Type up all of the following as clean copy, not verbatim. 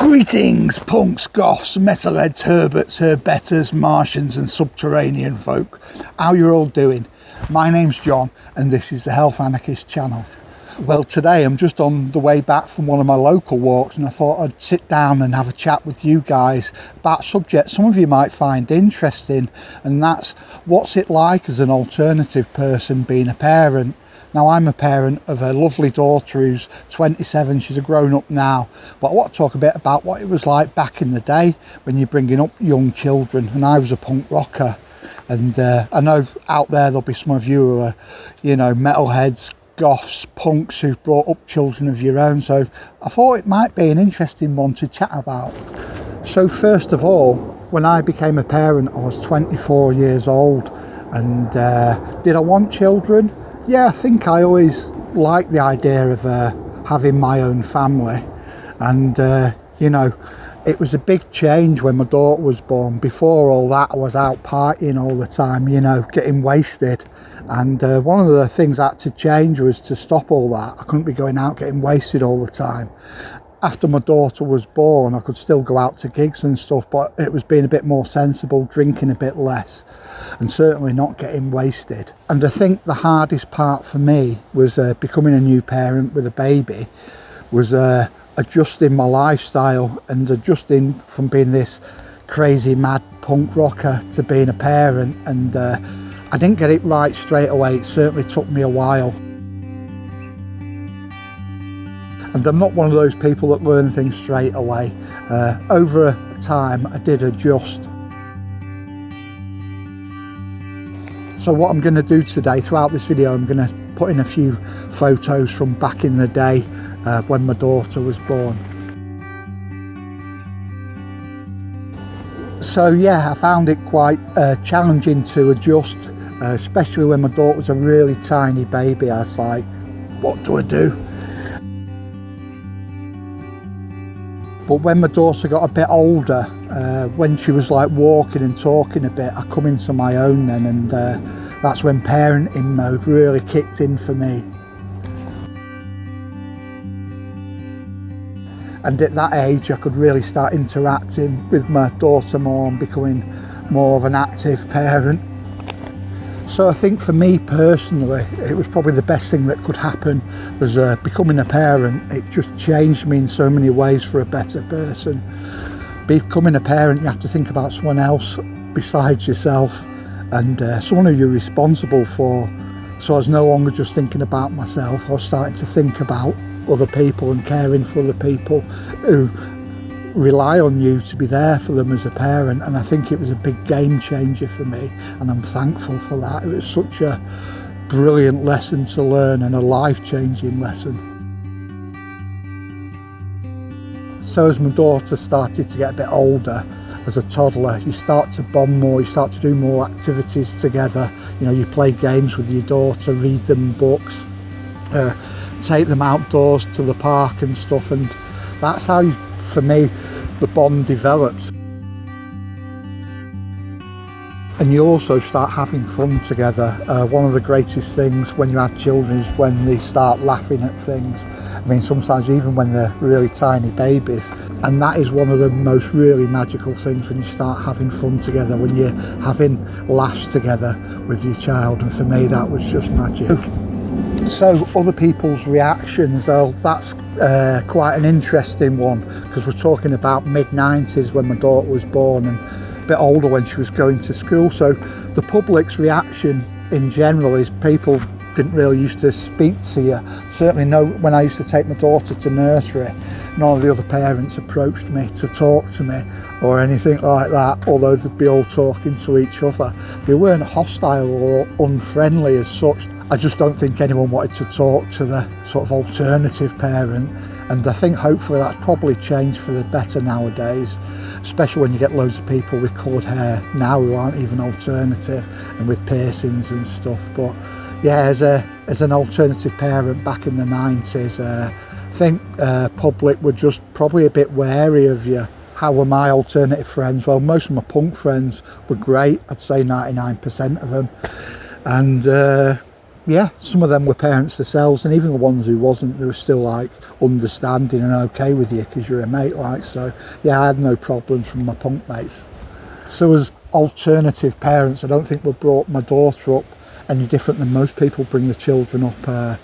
Greetings, punks, goths, metalheads, herberts, herbetters, Martians and subterranean folk. How you all doing? My name's John and this is the Health Anarchist channel. Well, today I'm just on the way back from one of my local walks and I thought I'd sit down and have a chat with you guys about a subject some of you might find interesting, and that's what's it like as an alternative person being a parent. Now, I'm a parent of a lovely daughter who's 27, she's a grown-up now, but I want to talk a bit about what it was like back in the day when you're bringing up young children, and I was a punk rocker. And I know out there there'll be some of you who are, you know, metalheads, goths, punks who've brought up children of your own, so I thought it might be an interesting one to chat about. So first of all, when I became a parent, I was 24 years old, and did I want children? Yeah, I think I always liked the idea of having my own family, and you know, it was a big change when my daughter was born. Before all that, I was out partying all the time, you know, getting wasted, and one of the things I had to change was to stop all that. I couldn't be going out getting wasted all the time. After my daughter was born, I could still go out to gigs and stuff, but it was being a bit more sensible, drinking a bit less, and certainly not getting wasted. And I think the hardest part for me was becoming a new parent with a baby, was adjusting my lifestyle and adjusting from being this crazy mad punk rocker to being a parent. And I didn't get it right straight away. It certainly took me a while. And I'm not one of those people that learn things straight away. Over time, I did adjust. So what I'm going to do today, throughout this video, I'm going to put in a few photos from back in the day when my daughter was born. So yeah, I found it quite challenging to adjust, especially when my daughter was a really tiny baby. I was like, what do I do? But when my daughter got a bit older, when she was like walking and talking a bit, I come into my own then, and that's when parenting mode really kicked in for me. And at that age, I could really start interacting with my daughter more and becoming more of an active parent. So I think for me personally, it was probably the best thing that could happen was becoming a parent. It just changed me in so many ways for a better person. Becoming a parent, you have to think about someone else besides yourself, and someone who you're responsible for. So I was no longer just thinking about myself. I was starting to think about other people and caring for other people who rely on you to be there for them as a parent. And I think it was a big game changer for me, and I'm thankful for that. It was such a brilliant lesson to learn and a life-changing lesson. So as my daughter started to get a bit older, as a toddler, you start to bond more, you start to do more activities together. You know, you play games with your daughter, read them books, take them outdoors to the park and stuff, and that's how, for me, the bond develops. And you also start having fun together. One of the greatest things when you have children is when they start laughing at things. I mean, sometimes even when they're really tiny babies. And that is one of the most really magical things, when you start having fun together, when you're having laughs together with your child. And for me, that was just magic. So other people's reactions, that's quite an interesting one, because we're talking about mid-90s when my daughter was born, and a bit older when she was going to school. So the public's reaction in general is people didn't really used to speak to you. Certainly no, when I used to take my daughter to nursery, none of the other parents approached me to talk to me or anything like that, although they'd be all talking to each other. They weren't hostile or unfriendly as such. I just don't think anyone wanted to talk to the sort of alternative parent, and I think hopefully that's probably changed for the better nowadays, especially when you get loads of people with coloured hair now who aren't even alternative and with piercings and stuff. But yeah, as an alternative parent back in the 90s, I think public were just probably a bit wary of you. How were my alternative friends? Well, most of my punk friends were great. I'd say 99% of them. And yeah, some of them were parents themselves, and even the ones who wasn't, they were still like understanding and okay with you because you're a mate, like. So yeah, I had no problems from my punk mates. So as alternative parents, I don't think we brought my daughter up any different than most people bring the children up.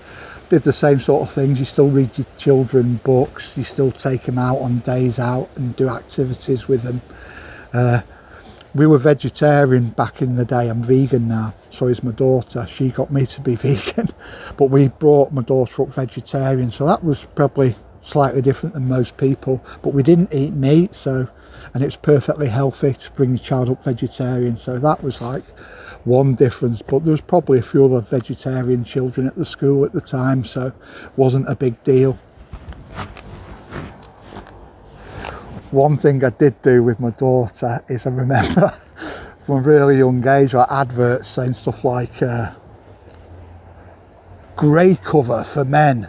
Did the same sort of things. You still read your children books, you still take them out on days out and do activities with them. We were vegetarian back in the day. I'm vegan now, so is my daughter. She got me to be vegan, but we brought my daughter up vegetarian, so that was probably slightly different than most people. But we didn't eat meat, so, and it's perfectly healthy to bring your child up vegetarian, so that was like one difference. But there was probably a few other vegetarian children at the school at the time, so it wasn't a big deal. One thing I did do with my daughter is I remember from a really young age, like adverts saying stuff like grey cover for men,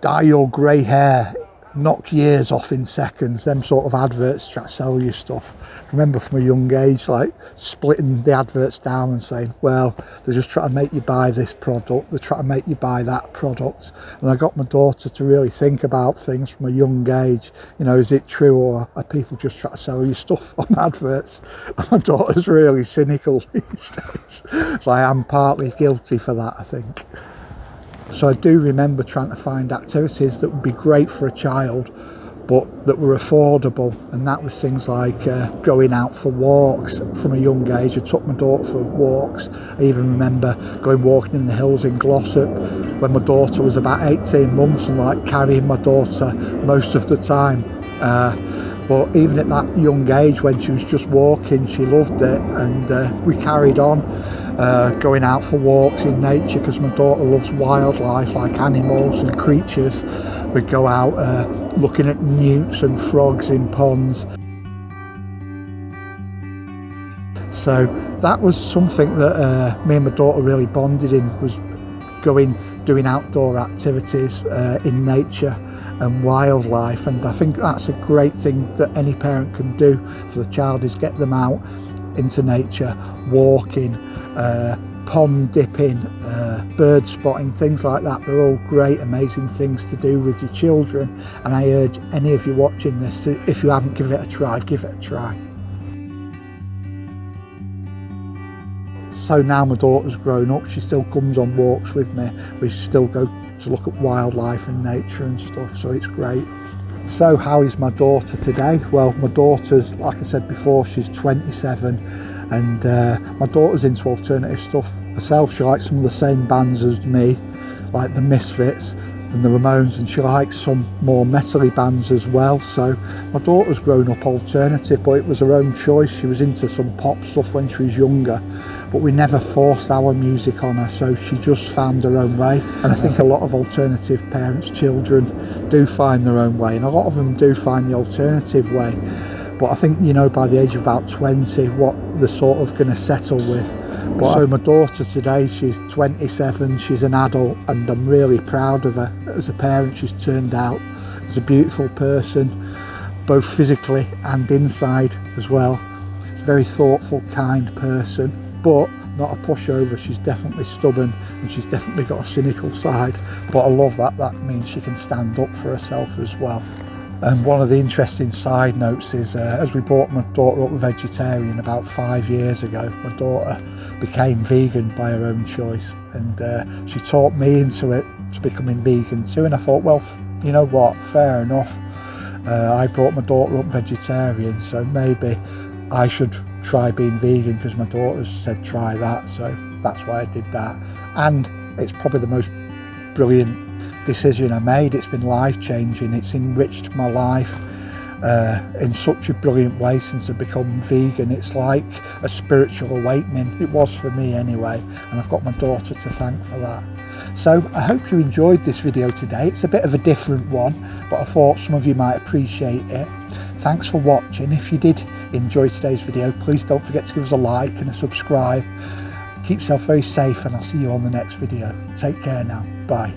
dye your grey hair, knock years off in seconds. Them sort of adverts try to sell you stuff. I remember from a young age like splitting the adverts down and saying, well, they're just trying to make you buy this product, they're trying to make you buy that product. And I got my daughter to really think about things from a young age. You know, is it true, or are people just trying to sell you stuff on adverts? And my daughter's really cynical these days, so I am partly guilty for that, I think. So I do remember trying to find activities that would be great for a child, but that were affordable, and that was things like going out for walks from a young age. I took my daughter for walks. I even remember going walking in the hills in Glossop when my daughter was about 18 months and like carrying my daughter most of the time. But even at that young age, when she was just walking, she loved it, and we carried on going out for walks in nature because my daughter loves wildlife, like animals and creatures. We'd go out looking at newts and frogs in ponds. So that was something that me and my daughter really bonded in, was doing outdoor activities in nature and wildlife. And I think that's a great thing that any parent can do for the child, is get them out into nature, walking, pond dipping, bird spotting, things like that. They're all great, amazing things to do with your children, and I urge any of you watching this to, if you haven't given it a try, give it a try. So now my daughter's grown up, she still comes on walks with me. We still go to look at wildlife and nature and stuff, so it's great. So how is my daughter today? Well, my daughter's, like I said before, she's 27, and my daughter's into alternative stuff herself. She likes some of the same bands as me, like the Misfits and the Ramones, and she likes some more metal-y bands as well. So my daughter's grown up alternative, but it was her own choice. She was into some pop stuff when she was younger, but we never forced our music on her, so she just found her own way. And I think a lot of alternative parents' children do find their own way, and a lot of them do find the alternative way. But I think, you know, by the age of about 20, what they're sort of going to settle with. But so my daughter today, she's 27, she's an adult, and I'm really proud of her. As a parent, she's turned out as a beautiful person, both physically and inside as well. She's a very thoughtful, kind person, but not a pushover. She's definitely stubborn, and she's definitely got a cynical side. But I love that. That means she can stand up for herself as well. And one of the interesting side notes is, as we brought my daughter up vegetarian about 5 years ago, my daughter became vegan by her own choice, and she taught me into it, to becoming vegan too. And I thought, well, you know what, fair enough. I brought my daughter up vegetarian, so maybe I should try being vegan because my daughter said try that, so that's why I did that. And it's probably the most brilliant decision I made. It's been life-changing. It's enriched my life in such a brilliant way since I've become vegan. It's like a spiritual awakening. It was for me anyway, and I've got my daughter to thank for that. So I hope you enjoyed this video today. It's a bit of a different one, but I thought some of you might appreciate it. Thanks for watching. If you did enjoy today's video, please don't forget to give us a like and a subscribe. Keep yourself very safe, and I'll see you on the next video. Take care now. Bye.